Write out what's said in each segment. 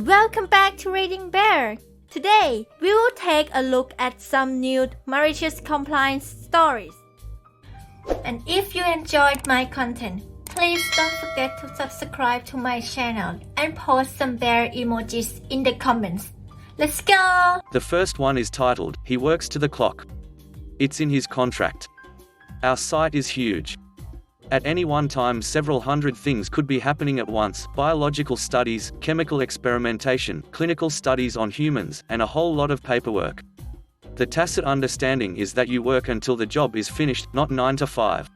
Welcome back to Reading Bear. Today, we will take a look at some new malicious compliance stories. And if you enjoyed my content, please don't forget to subscribe to my channel and post some bear emojis in the comments. Let's go! The first one is titled, "He Works to the Clock." It's in his contract. Our site is huge. At any one time, several hundred things could be happening at once: biological studies, chemical experimentation, clinical studies on humans, and a whole lot of paperwork. The tacit understanding is that you work until the job is finished, not 9 to 5.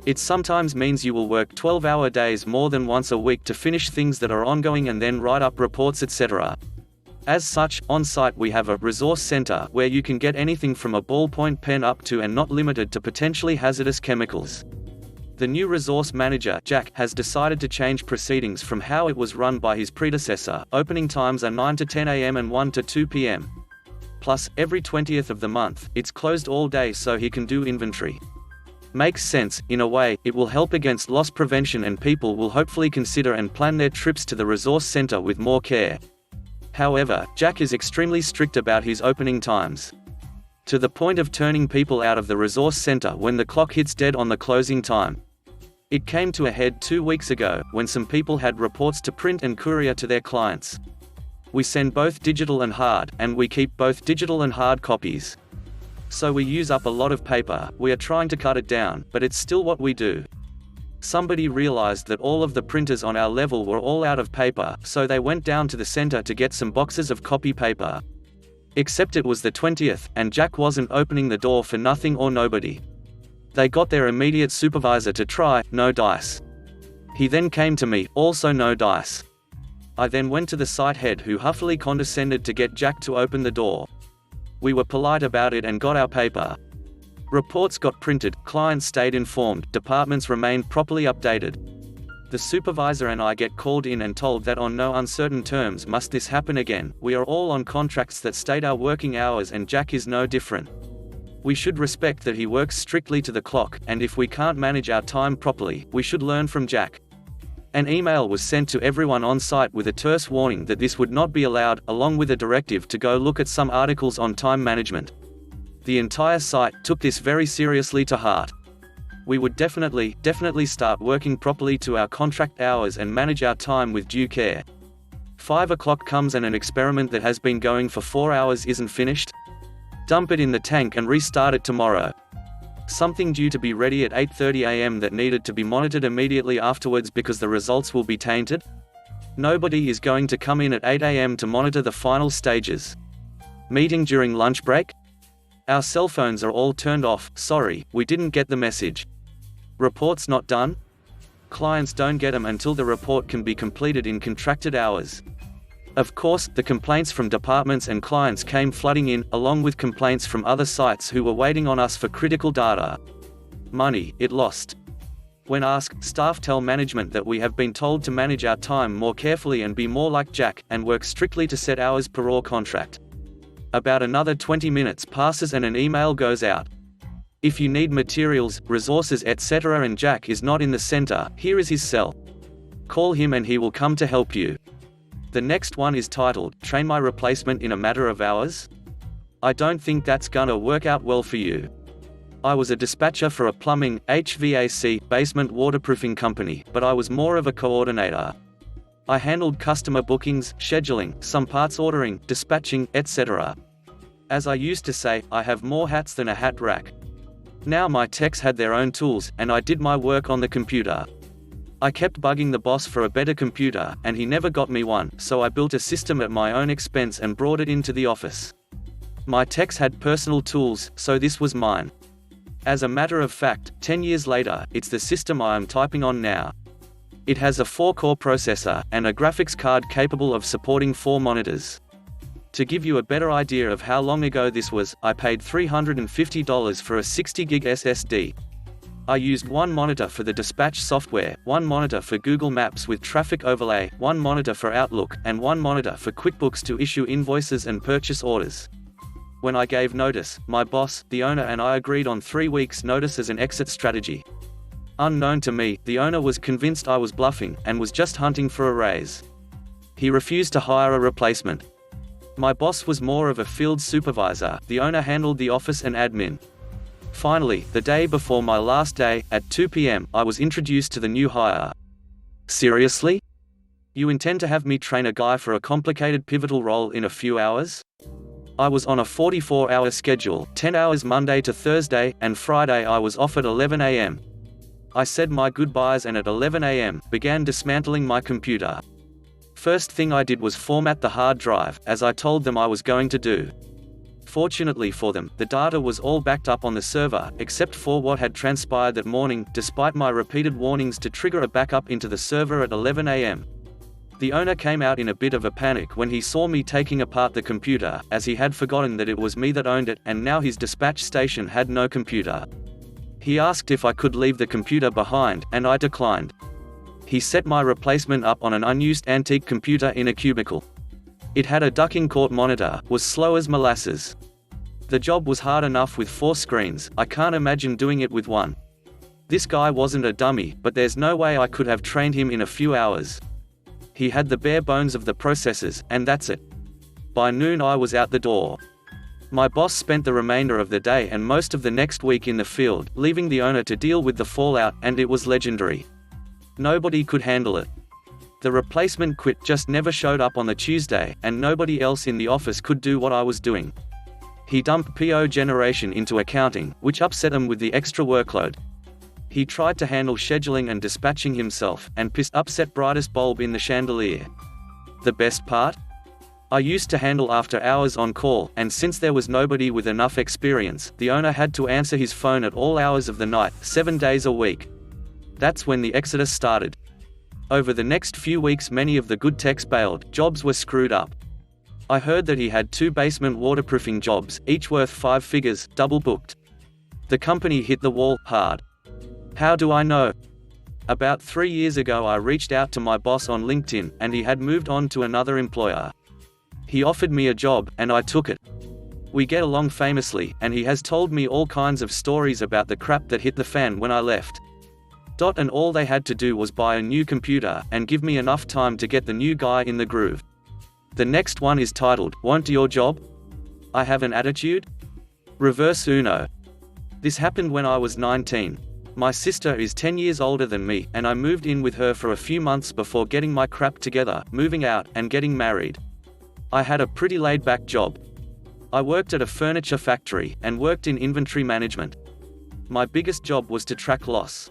It sometimes means you will work 12-hour days more than once a week to finish things that are ongoing and then write up reports, etc. As such, on site we have a resource center where you can get anything from a ballpoint pen up to and not limited to potentially hazardous chemicals. The new resource manager, Jack, has decided to change proceedings from how it was run by his predecessor. Opening times are 9 to 10 a.m. and 1 to 2 p.m. Plus, every 20th of the month, it's closed all day so he can do inventory. Makes sense, in a way. It will help against loss prevention and people will hopefully consider and plan their trips to the resource center with more care. However, Jack is extremely strict about his opening times, to the point of turning people out of the resource center when the clock hits dead on the closing time. It came to a head 2 weeks ago, when some people had reports to print and courier to their clients. We send both digital and hard, and we keep both digital and hard copies. So we use up a lot of paper. We are trying to cut it down, but it's still what we do. Somebody realized that all of the printers on our level were all out of paper, so they went down to the center to get some boxes of copy paper. Except it was the 20th, and Jack wasn't opening the door for nothing or nobody. They got their immediate supervisor to try, no dice. He then came to me, also no dice. I then went to the site head, who huffily condescended to get Jack to open the door. We were polite about it and got our paper. Reports got printed, clients stayed informed, departments remained properly updated. The supervisor and I get called in and told that on no uncertain terms must this happen again. We are all on contracts that state our working hours and Jack is no different. We should respect that he works strictly to the clock, and if we can't manage our time properly, we should learn from Jack. An email was sent to everyone on site with a terse warning that this would not be allowed, along with a directive to go look at some articles on time management. The entire site took this very seriously to heart. We would definitely start working properly to our contract hours and manage our time with due care. 5 o'clock comes and an experiment that has been going for 4 hours isn't finished? Dump it in the tank and restart it tomorrow. Something due to be ready at 8:30 a.m. that needed to be monitored immediately afterwards because the results will be tainted? Nobody is going to come in at 8 a.m. to monitor the final stages. Meeting during lunch break? Our cell phones are all turned off. Sorry, we didn't get the message. Reports not done? Clients don't get them until the report can be completed in contracted hours. Of course, the complaints from departments and clients came flooding in, along with complaints from other sites who were waiting on us for critical data. Money, it lost. When asked, staff tell management that we have been told to manage our time more carefully and be more like Jack, and work strictly to set hours per hour contract. About another 20 minutes passes and an email goes out. If you need materials, resources, etc. and Jack is not in the center, here is his cell. Call him and he will come to help you. The next one is titled, "Train my replacement in a matter of hours?" I don't think that's gonna work out well for you. I was a dispatcher for a plumbing, HVAC, basement waterproofing company, but I was more of a coordinator. I handled customer bookings, scheduling, some parts ordering, dispatching, etc. As I used to say, I have more hats than a hat rack. Now my techs had their own tools, and I did my work on the computer. I kept bugging the boss for a better computer, and he never got me one, so I built a system at my own expense and brought it into the office. My techs had personal tools, so this was mine. As a matter of fact, 10 years later, it's the system I am typing on now. It has a 4-core processor, and a graphics card capable of supporting 4 monitors. To give you a better idea of how long ago this was, I paid $350 for a 60 gig SSD. I used one monitor for the dispatch software, one monitor for Google Maps with traffic overlay, one monitor for Outlook, and one monitor for QuickBooks to issue invoices and purchase orders. When I gave notice, my boss, the owner, and I agreed on 3 weeks' notice as an exit strategy. Unknown to me, the owner was convinced I was bluffing, and was just hunting for a raise. he refused to hire a replacement. My boss was more of a field supervisor, the owner handled the office and admin. Finally, the day before my last day, at 2 p.m., I was introduced to the new hire. Seriously? You intend to have me train a guy for a complicated pivotal role in a few hours? I was on a 44-hour schedule, 10 hours Monday to Thursday, and Friday I was off at 11 a.m. I said my goodbyes and at 11 a.m., began dismantling my computer. First thing I did was format the hard drive, as I told them I was going to do. Fortunately for them, the data was all backed up on the server, except for what had transpired that morning, despite my repeated warnings to trigger a backup into the server at 11 a.m. The owner came out in a bit of a panic when he saw me taking apart the computer, as he had forgotten that it was me that owned it, and now his dispatch station had no computer. He asked if I could leave the computer behind, and I declined. He set my replacement up on an unused antique computer in a cubicle. It had a ducking court monitor, was slow as molasses. The job was hard enough with 4 screens, I can't imagine doing it with 1. This guy wasn't a dummy, but there's no way I could have trained him in a few hours. He had the bare bones of the processes, and that's it. By noon I was out the door. My boss spent the remainder of the day and most of the next week in the field, leaving the owner to deal with the fallout, and it was legendary. Nobody could handle it. The replacement quit, just never showed up on the Tuesday, and nobody else in the office could do what I was doing. He dumped PO generation into accounting, which upset him with the extra workload. He tried to handle scheduling and dispatching himself, and pissed upset brightest bulb in the chandelier. The best part? I used to handle after hours on call, and since there was nobody with enough experience, the owner had to answer his phone at all hours of the night, 7 days a week. That's when the exodus started. Over the next few weeks many of the good techs bailed, jobs were screwed up. I heard that he had 2 basement waterproofing jobs, each worth 5 figures, double booked. The company hit the wall, hard. How do I know? About 3 years ago I reached out to my boss on LinkedIn, and he had moved on to another employer. He offered me a job, and I took it. We get along famously, and he has told me all kinds of stories about the crap that hit the fan when I left. And all they had to do was buy a new computer, and give me enough time to get the new guy in the groove. The next one is titled, "Want Your Job? I Have an Attitude?" Reverse Uno. This happened when I was 19. My sister is 10 years older than me, and I moved in with her for a few months before getting my crap together, moving out, and getting married. I had a pretty laid-back job. I worked at a furniture factory, and worked in inventory management. My biggest job was to track loss.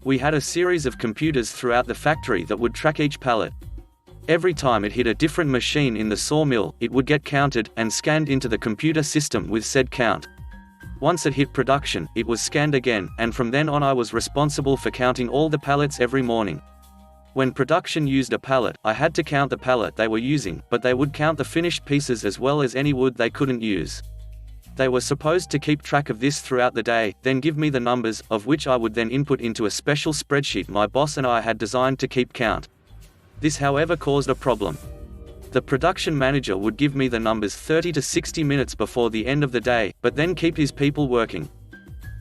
We had a series of computers throughout the factory that would track each pallet. Every time it hit a different machine in the sawmill, it would get counted, and scanned into the computer system with said count. Once it hit production, it was scanned again, and from then on I was responsible for counting all the pallets every morning. When production used a pallet, I had to count the pallet they were using, but they would count the finished pieces as well as any wood they couldn't use. They were supposed to keep track of this throughout the day, then give me the numbers, of which I would then input into a special spreadsheet my boss and I had designed to keep count. This however caused a problem. The production manager would give me the numbers 30 to 60 minutes before the end of the day, but then keep his people working.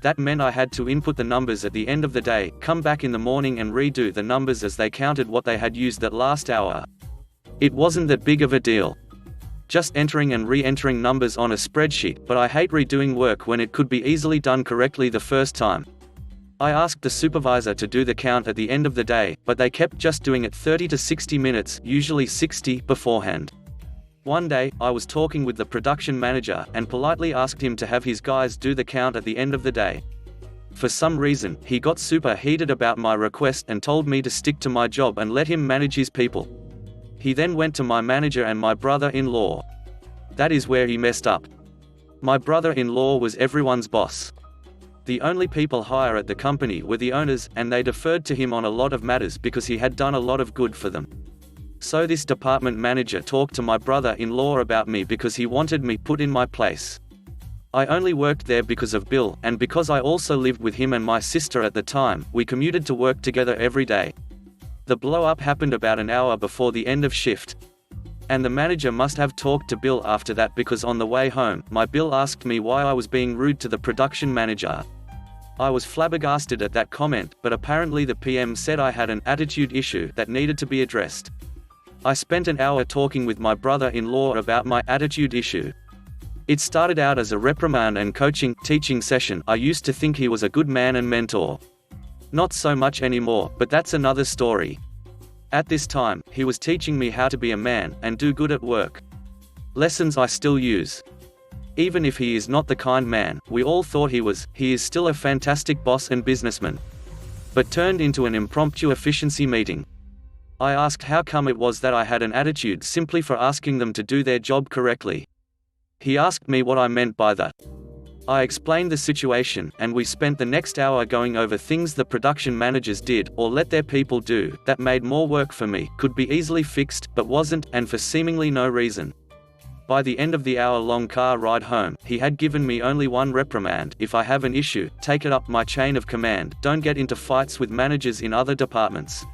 That meant I had to input the numbers at the end of the day, come back in the morning and redo the numbers as they counted what they had used that last hour. It wasn't that big of a deal. Just entering and re-entering numbers on a spreadsheet, but I hate redoing work when it could be easily done correctly the first time. I asked the supervisor to do the count at the end of the day, but they kept just doing it 30 to 60 minutes, usually 60, beforehand. One day, I was talking with the production manager, and politely asked him to have his guys do the count at the end of the day. For some reason, he got super heated about my request and told me to stick to my job and let him manage his people. He then went to my manager and my brother-in-law. That is where he messed up. My brother-in-law was everyone's boss. The only people higher at the company were the owners, and they deferred to him on a lot of matters because he had done a lot of good for them. So this department manager talked to my brother-in-law about me because he wanted me put in my place. I only worked there because of Bill, and because I also lived with him and my sister at the time. We commuted to work together every day. The blow-up happened about an hour before the end of shift. And the manager must have talked to Bill after that, because on the way home, my Bill asked me why I was being rude to the production manager. I was flabbergasted at that comment, but apparently the PM said I had an attitude issue that needed to be addressed. I spent an hour talking with my brother-in-law about my attitude issue. It started out as a reprimand and teaching session. I used to think he was a good man and mentor. Not so much anymore, but that's another story. At this time, he was teaching me how to be a man and do good at work. Lessons I still use. Even if he is not the kind man we all thought he was, he is still a fantastic boss and businessman. But turned into an impromptu efficiency meeting. I asked how come it was that I had an attitude simply for asking them to do their job correctly. He asked me what I meant by that. I explained the situation, and we spent the next hour going over things the production managers did, or let their people do, that made more work for me, could be easily fixed, but wasn't, and for seemingly no reason. By the end of the hour-long car ride home, he had given me only one reprimand: if I have an issue, take it up my chain of command, don't get into fights with managers in other departments.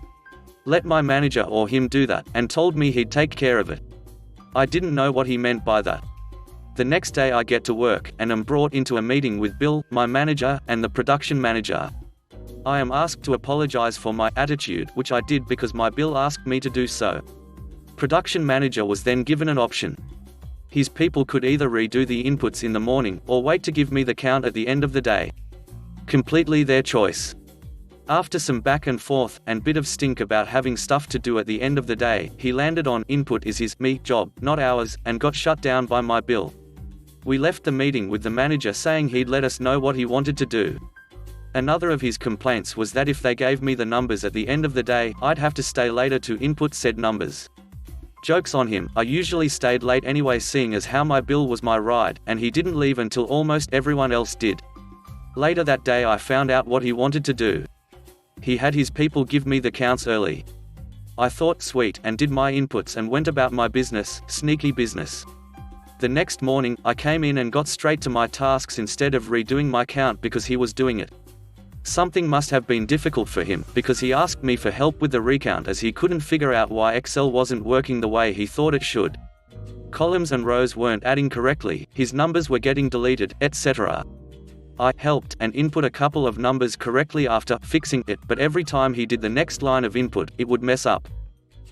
Let my manager or him do that, and told me he'd take care of it. I didn't know what he meant by that. The next day I get to work, and am brought into a meeting with Bill, my manager, and the production manager. I am asked to apologize for my attitude, which I did because my Bill asked me to do so. Production manager was then given an option. His people could either redo the inputs in the morning, or wait to give me the count at the end of the day. Completely their choice. After some back and forth, and bit of stink about having stuff to do at the end of the day, he landed on input is his job, not ours, and got shut down by my Bill. We left the meeting with the manager saying he'd let us know what he wanted to do. Another of his complaints was that if they gave me the numbers at the end of the day, I'd have to stay later to input said numbers. Joke's on him, I usually stayed late anyway, seeing as how my Bill was my ride, and he didn't leave until almost everyone else did. Later that day I found out what he wanted to do. He had his people give me the counts early. I thought sweet, and did my inputs and went about my business, sneaky business. The next morning, I came in and got straight to my tasks instead of redoing my count because he was doing it. Something must have been difficult for him, because he asked me for help with the recount as he couldn't figure out why Excel wasn't working the way he thought it should. Columns and rows weren't adding correctly, his numbers were getting deleted, etc. I helped and input a couple of numbers correctly after fixing it, but every time he did the next line of input, it would mess up.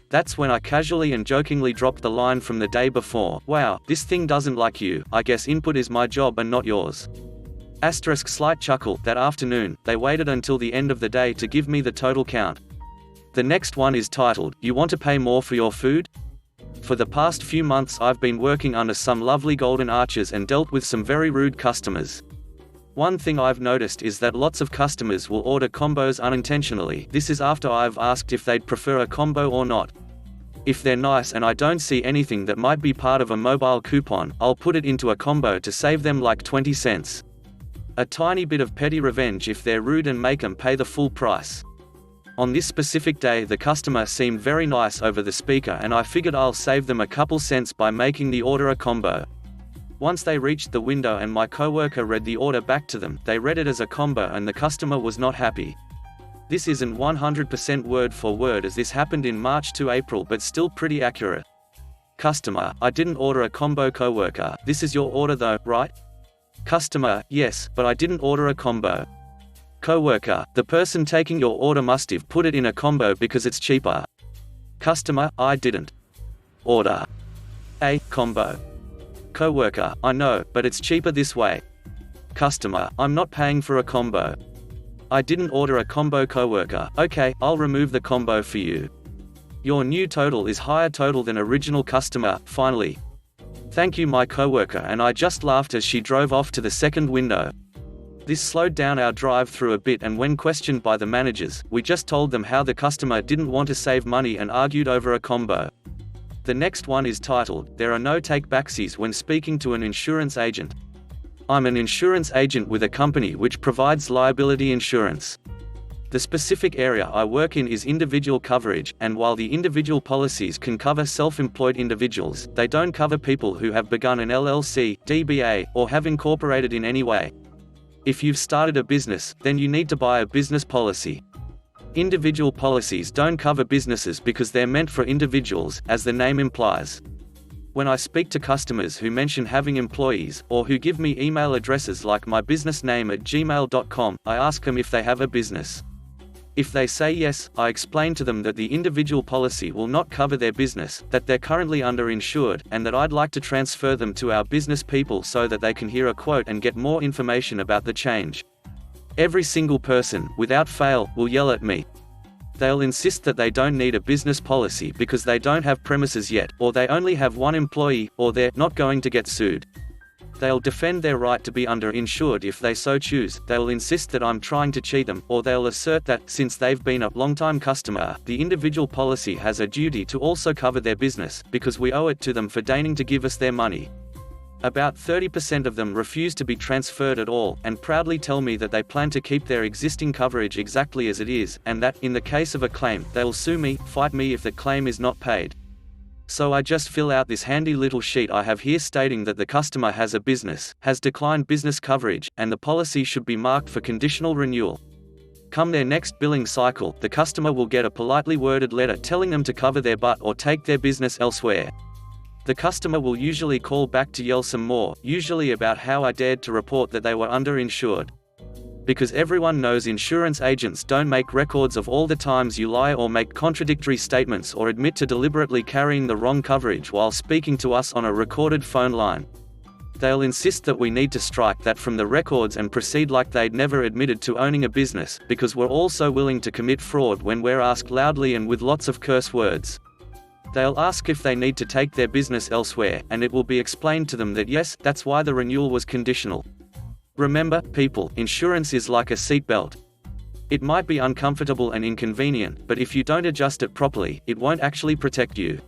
That's when I casually and jokingly dropped the line from the day before: "Wow, this thing doesn't like you, I guess input is my job and not yours." Slight chuckle. That afternoon, they waited until the end of the day to give me the total count. The next one is titled, "You Want to Pay More for Your Food?" For the past few months I've been working under some lovely golden arches and dealt with some very rude customers. One thing I've noticed is that lots of customers will order combos unintentionally. This is after I've asked if they'd prefer a combo or not. If they're nice and I don't see anything that might be part of a mobile coupon, I'll put it into a combo to save them like 20 cents. A tiny bit of petty revenge if they're rude and make them pay the full price. On this specific day the customer seemed very nice over the speaker, and I figured I'll save them a couple cents by making the order a combo. Once they reached the window and my coworker read the order back to them, they read it as a combo and the customer was not happy. This isn't 100% word for word as this happened in March to April, but still pretty accurate. Customer: "I didn't order a combo." Coworker: "This is your order though, right?" Customer: "Yes, but I didn't order a combo." Coworker: "The person taking your order must have put it in a combo because it's cheaper." Customer: "I didn't order a combo." Coworker: "I know, but it's cheaper this way." Customer: "I'm not paying for a combo. I didn't order a combo." Coworker: "Okay, I'll remove the combo for you. Your new total is higher total than original." Customer: "Finally. Thank you." My coworker and I just laughed as she drove off to the second window. This slowed down our drive through a bit, and when questioned by the managers, we just told them how the customer didn't want to save money and argued over a combo. The next one is titled, "There are no take-backsies when speaking to an insurance agent." I'm an insurance agent with a company which provides liability insurance. The specific area I work in is individual coverage, and while the individual policies can cover self-employed individuals, they don't cover people who have begun an LLC, DBA, or have incorporated in any way. If you've started a business, then you need to buy a business policy. Individual policies don't cover businesses because they're meant for individuals, as the name implies. When I speak to customers who mention having employees, or who give me email addresses like my business name at gmail.com, I ask them if they have a business. If they say yes, I explain to them that the individual policy will not cover their business, that they're currently underinsured, and that I'd like to transfer them to our business people so that they can hear a quote and get more information about the change. Every single person, without fail, will yell at me. They'll insist that they don't need a business policy because they don't have premises yet, or they only have one employee, or they're not going to get sued. They'll defend their right to be underinsured if they so choose. They'll insist that I'm trying to cheat them, or they'll assert that, since they've been a long-time customer, the individual policy has a duty to also cover their business, because we owe it to them for deigning to give us their money. About 30% of them refuse to be transferred at all, and proudly tell me that they plan to keep their existing coverage exactly as it is, and that, in the case of a claim, they'll sue me, fight me if the claim is not paid. So I just fill out this handy little sheet I have here stating that the customer has a business, has declined business coverage, and the policy should be marked for conditional renewal. Come their next billing cycle, the customer will get a politely worded letter telling them to cover their butt or take their business elsewhere. The customer will usually call back to yell some more, usually about how I dared to report that they were underinsured. Because everyone knows insurance agents don't make records of all the times you lie or make contradictory statements or admit to deliberately carrying the wrong coverage while speaking to us on a recorded phone line. They'll insist that we need to strike that from the records and proceed like they'd never admitted to owning a business, because we're all so willing to commit fraud when we're asked loudly and with lots of curse words. They'll ask if they need to take their business elsewhere, and it will be explained to them that yes, that's why the renewal was conditional. Remember, people, insurance is like a seatbelt. It might be uncomfortable and inconvenient, but if you don't adjust it properly, it won't actually protect you.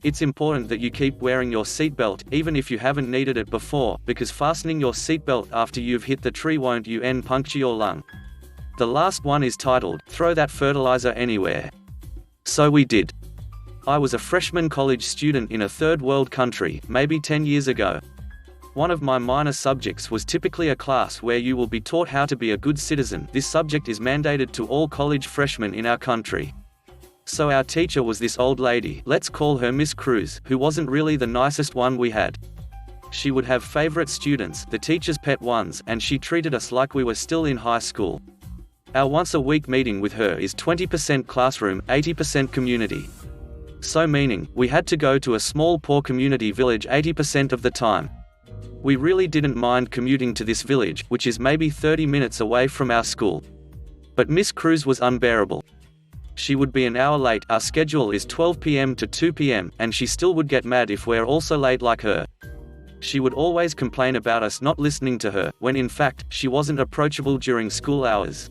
It's important that you keep wearing your seatbelt, even if you haven't needed it before, because fastening your seatbelt after you've hit the tree won't puncture your lung. The last one is titled, "Throw That Fertilizer Anywhere." So we did. I was a freshman college student in a third world country, maybe 10 years ago. One of my minor subjects was typically a class where you will be taught how to be a good citizen. This subject is mandated to all college freshmen in our country. So our teacher was this old lady, let's call her Miss Cruz, who wasn't really the nicest one we had. She would have favorite students, the teacher's pet ones, and she treated us like we were still in high school. Our once-a-week meeting with her is 20% classroom, 80% community. So meaning, we had to go to a small poor community village 80% of the time. We really didn't mind commuting to this village, which is maybe 30 minutes away from our school. But Miss Cruz was unbearable. She would be an hour late, our schedule is 12 p.m. to 2 p.m., and she still would get mad if we're also late like her. She would always complain about us not listening to her, when in fact, she wasn't approachable during school hours.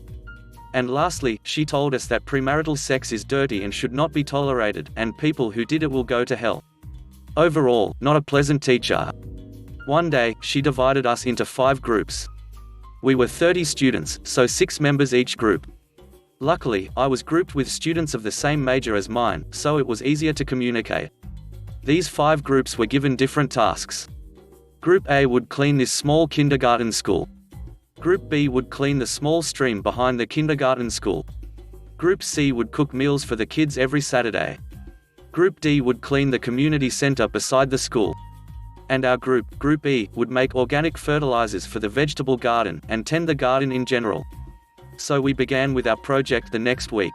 And lastly, she told us that premarital sex is dirty and should not be tolerated, and people who did it will go to hell. Overall, not a pleasant teacher. One day, she divided us into 5 groups. We were 30 students, so 6 members each group. Luckily, I was grouped with students of the same major as mine, so it was easier to communicate. These 5 groups were given different tasks. Group A would clean this small kindergarten school. Group B would clean the small stream behind the kindergarten school. Group C would cook meals for the kids every Saturday. Group D would clean the community center beside the school. And our group, Group E, would make organic fertilizers for the vegetable garden, and tend the garden in general. So we began with our project the next week.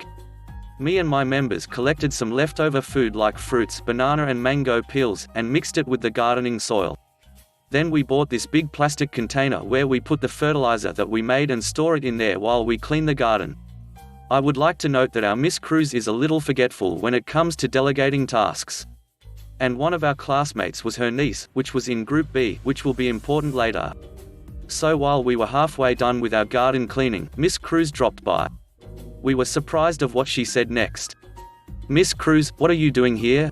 Me and my members collected some leftover food like fruits, banana and mango peels, and mixed it with the gardening soil. Then we bought this big plastic container where we put the fertilizer that we made and store it in there while we clean the garden. I would like to note that our Miss Cruz is a little forgetful when it comes to delegating tasks. And one of our classmates was her niece, which was in Group B, which will be important later. So while we were halfway done with our garden cleaning, Miss Cruz dropped by. We were surprised of what she said next. "Miss Cruz, what are you doing here?"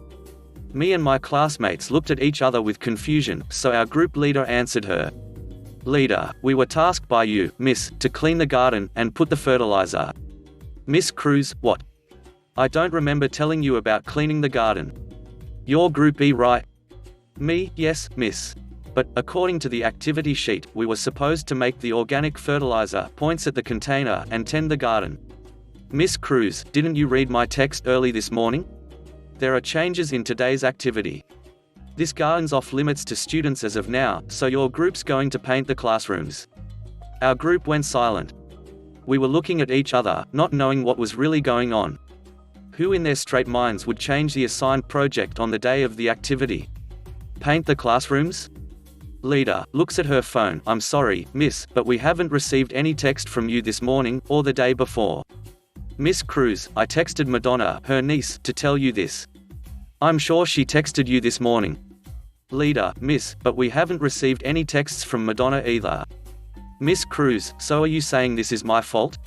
Me and my classmates looked at each other with confusion, so our group leader answered her. "Leader, we were tasked by you, miss, to clean the garden, and put the fertilizer." "Miss Cruz, what? I don't remember telling you about cleaning the garden." "You're Group E, right?" "Me, yes, miss. But, according to the activity sheet, we were supposed to make the organic fertilizer, points at the container, and tend the garden." "Miss Cruz, didn't you read my text early this morning? There are changes in today's activity. This garden's off limits to students as of now, so your group's going to paint the classrooms." Our group went silent. We were looking at each other, not knowing what was really going on. Who in their straight minds would change the assigned project on the day of the activity? Paint the classrooms? Leader looks at her phone. I'm sorry, miss, but we haven't received any text from you this morning, or the day before. Miss Cruz, I texted Madonna, her niece, to tell you this. I'm sure she texted you this morning. Leader, miss, but we haven't received any texts from Madonna either. Miss Cruz, so are you saying this is my fault?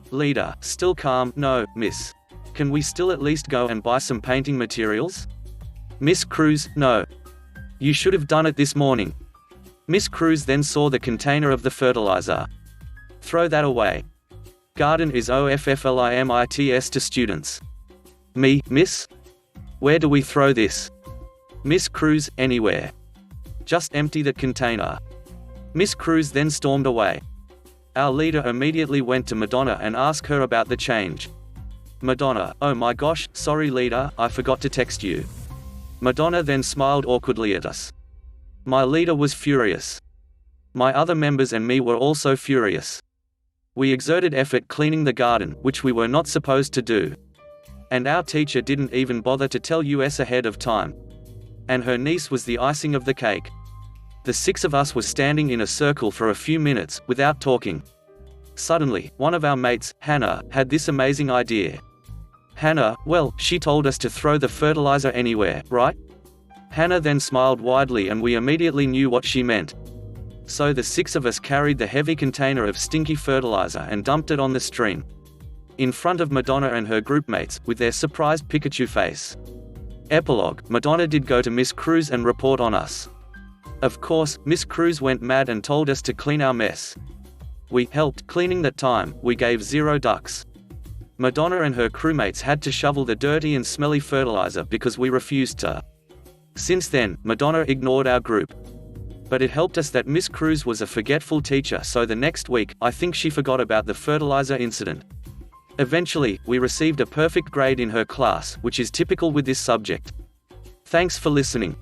Leader, still calm, no, miss. Can we still at least go and buy some painting materials? Miss Cruz, no. You should have done it this morning. Miss Cruz then saw the container of the fertilizer. Throw that away. Garden is OFFLIMITS to students. Me, miss? Where do we throw this? Miss Cruz, anywhere. Just empty that container. Miss Cruz then stormed away. Our leader immediately went to Madonna and asked her about the change. Madonna, oh my gosh, sorry leader, I forgot to text you. Madonna then smiled awkwardly at us. My leader was furious. My other members and me were also furious. We exerted effort cleaning the garden, which we were not supposed to do. And our teacher didn't even bother to tell us ahead of time. And her niece was the icing of the cake. The 6 of us were standing in a circle for a few minutes, without talking. Suddenly, one of our mates, Hannah, had this amazing idea. Hannah, well, she told us to throw the fertilizer anywhere, right? Hannah then smiled widely and we immediately knew what she meant. So the 6 of us carried the heavy container of stinky fertilizer and dumped it on the stream. In front of Madonna and her groupmates, with their surprised Pikachu face. Epilogue, Madonna did go to Miss Cruz and report on us. Of course, Miss Cruz went mad and told us to clean our mess. We helped cleaning that time, we gave 0 ducks. Madonna and her crewmates had to shovel the dirty and smelly fertilizer because we refused to. Since then, Madonna ignored our group. But it helped us that Miss Cruz was a forgetful teacher, so the next week, I think she forgot about the fertilizer incident. Eventually, we received a perfect grade in her class, which is typical with this subject. Thanks for listening.